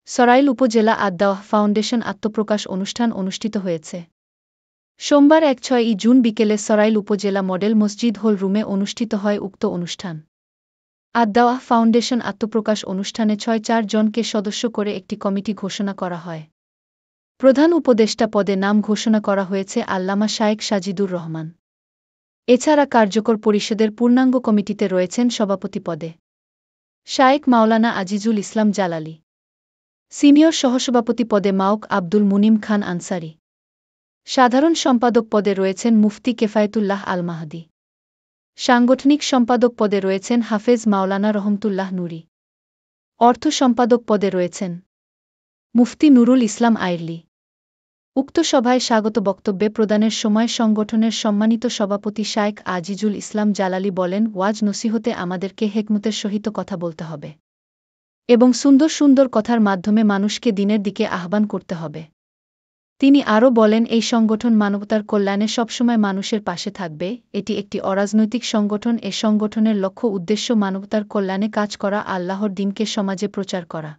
সরাইল উপজেলা আদ-দাওয়াহ ফাউন্ডেশন আত্মপ্রকাশ অনুষ্ঠান অনুষ্ঠিত হয়েছে। সোমবার ১-৬ জুন বিকেলে সরাইল উপজেলা মডেল মসজিদ হল রুমে অনুষ্ঠিত হয় উক্ত অনুষ্ঠান। আদ-দাওয়াহ ফাউন্ডেশন আত্মপ্রকাশ অনুষ্ঠানে ৬-৪ জনকে সদস্য করে একটি কমিটি ঘোষণা করা হয়। প্রধান উপদেষ্টা পদে নাম ঘোষণা করা হয়েছে আল্লামা শায়েখ সাজিদুর রহমান। এছাড়া কার্যকর পরিষদের পূর্ণাঙ্গ কমিটিতে রয়েছেন সভাপতি পদে শায়েখ মাওলানা আজিজুল ইসলাম জালালী, সিনিয়র সহসভাপতি পদে মাওক আব্দুল মুনিম খান আনসারী, সাধারণ সম্পাদক পদে রয়েছেন মুফতি কেফায়েতুল্লাহ আল মাহদী, সাংগঠনিক সম্পাদক পদে রয়েছেন হাফেজ মাওলানা রহমতুল্লাহ নুরী, অর্থ সম্পাদক পদে রয়েছেন মুফতি নুরুল ইসলাম আইরলি। উক্ত সভায় স্বাগত বক্তব্যে প্রদানের সময় সংগঠনের সম্মানিত সভাপতি শায়েখ আজিজুল ইসলাম জালালী বলেন, ওয়াজ নসিহতে আমাদেরকে হেকমতের সহিত কথা বলতে হবে এবং সুন্দর সুন্দর কথার মাধ্যমে মানুষকে দ্বীনের দিকে আহ্বান করতে হবে। তিনি আরও বলেন, এই সংগঠন মানবতার কল্যাণে সবসময় মানুষের পাশে থাকবে। এটি একটি অরাজনৈতিক সংগঠন। এ সংগঠনের লক্ষ্য উদ্দেশ্য মানবতার কল্যাণে কাজ করা, আল্লাহর দ্বীনকে সমাজে প্রচার করা।